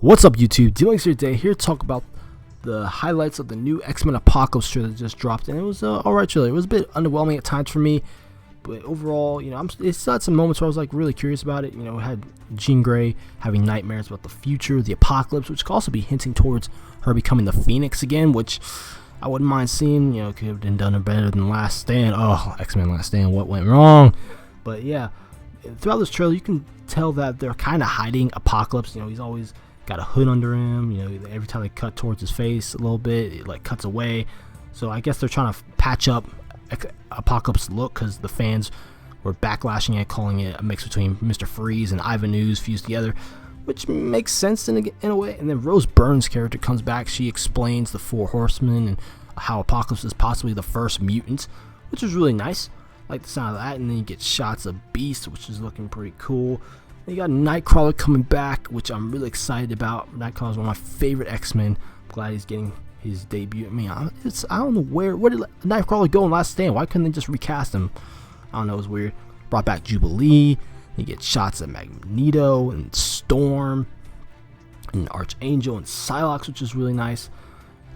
What's up, YouTube? DMLX here today, here to talk about the highlights of the new X-Men Apocalypse trailer that just dropped, and it was an alright trailer. It was a bit underwhelming at times for me, but overall, it still had some moments where I was like really curious about it. It had Jean Grey having nightmares about the future, the apocalypse, which could also be hinting towards her becoming the Phoenix again, which I wouldn't mind seeing. Could have been done better than Last Stand. Oh, X-Men Last Stand, what went wrong? But yeah, throughout this trailer, you can tell that they're kind of hiding Apocalypse. He's always got a hood under him. Every time they cut towards his face a little bit, it like cuts away. So I guess they're trying to patch up Apocalypse look, because the fans were backlashing it, calling it a mix between Mr. Freeze and Ivan Ooze fused together, which makes sense in a way. And then Rose Byrne's character comes back. She explains the Four Horsemen and how Apocalypse is possibly the first mutant, which is really nice. I like the sound of that. And then you get shots of Beast, which is looking pretty cool. And you got Nightcrawler coming back, which I'm really excited about. Nightcrawler is one of my favorite X-Men. I'm glad he's getting his debut. I don't know where did Nightcrawler go in Last Stand? Why couldn't they just recast him? I don't know, it was weird. Brought back Jubilee. You get shots of Magneto and Storm and Archangel and Psylocke, which is really nice.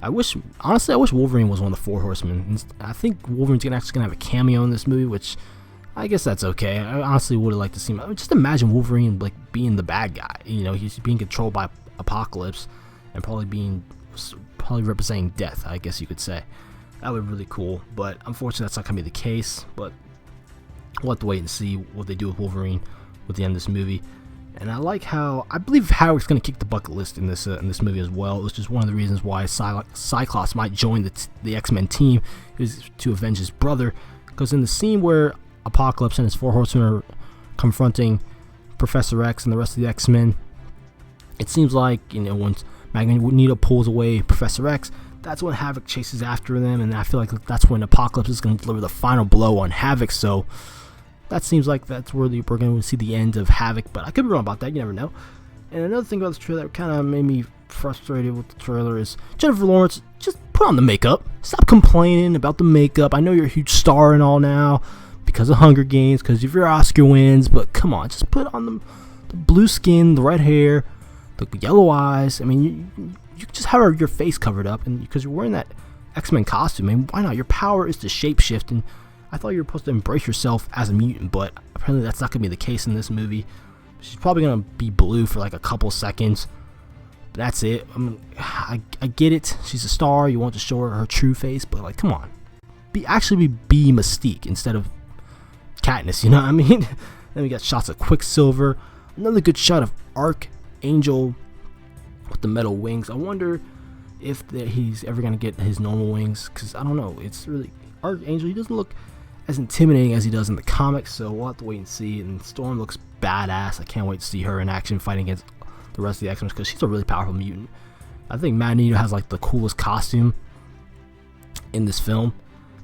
Honestly, I wish Wolverine was one of the Four Horsemen. I think Wolverine's actually gonna have a cameo in this movie, which I guess that's okay. I honestly would have liked to see him. Just imagine Wolverine like being the bad guy. He's being controlled by Apocalypse and probably representing death, I guess you could say. That would be really cool, but unfortunately that's not gonna be the case. But we'll have to wait and see what they do with Wolverine with the end of this movie. And I believe Havoc gonna kick the bucket list in this movie as well. It was just one of the reasons why Cyclops might join the X-Men team, is to avenge his brother. Because in the scene where Apocalypse and his Four Horsemen are confronting Professor X and the rest of the X-Men, it seems like once Magneto pulls away Professor X, that's when Havoc chases after them, and I feel like that's when Apocalypse is going to deliver the final blow on Havoc. So that seems like that's where we're going to see the end of Havoc, but I could be wrong about that. You never know. And another thing about this trailer that kind of made me frustrated with the trailer is Jennifer Lawrence, just put on the makeup. Stop complaining about the makeup. I know you're a huge star and all now because of Hunger Games, because of your Oscar wins, but come on, just put on the blue skin, the red hair, the yellow eyes. You just have your face covered up, and because you're wearing that X-Men costume, why not? Your power is to shapeshift, and I thought you were supposed to embrace yourself as a mutant, but apparently that's not going to be the case in this movie. She's probably going to be blue for like a couple seconds. But that's it. I get it. She's a star. You want to show her true face, but like, come on. Be Mystique instead of Katniss, you know what I mean? Then we got shots of Quicksilver. Another good shot of Archangel with the metal wings. I wonder if he's ever going to get his normal wings, because I don't know. It's really Archangel. He doesn't look as intimidating as he does in the comics, so we'll have to wait and see. And Storm looks badass. I can't wait to see her in action fighting against the rest of the X-Men, because she's a really powerful mutant. I think Magneto has like the coolest costume in this film.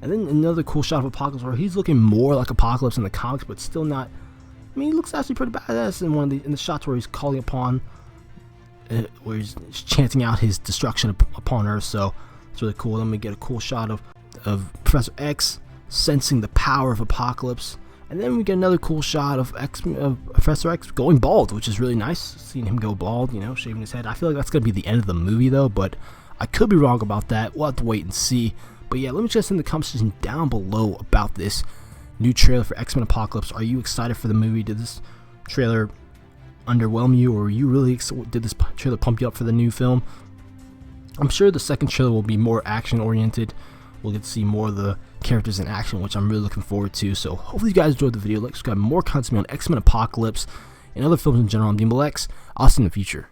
And then another cool shot of Apocalypse where he's looking more like Apocalypse in the comics, but still not. He looks actually pretty badass in the shots where he's calling upon, where he's chanting out his destruction upon Earth. So it's really cool. Then we get a cool shot of Professor X sensing the power of Apocalypse, and then we get another cool shot of Professor X going bald, which is really nice. Seeing him go bald, shaving his head. I feel like that's gonna be the end of the movie though, but I could be wrong about that. We'll have to wait and see. But yeah, let me just in the comment section down below about this new trailer for X-Men Apocalypse. Are you excited for the movie? Did this trailer underwhelm you, or did this trailer pump you up for the new film? I'm sure the second trailer will be more action oriented. We'll get to see more of the characters in action, which I'm really looking forward to. So hopefully you guys enjoyed the video. Like, subscribe, more content on X-Men Apocalypse and other films in general on DMLX. I'll see you in the future.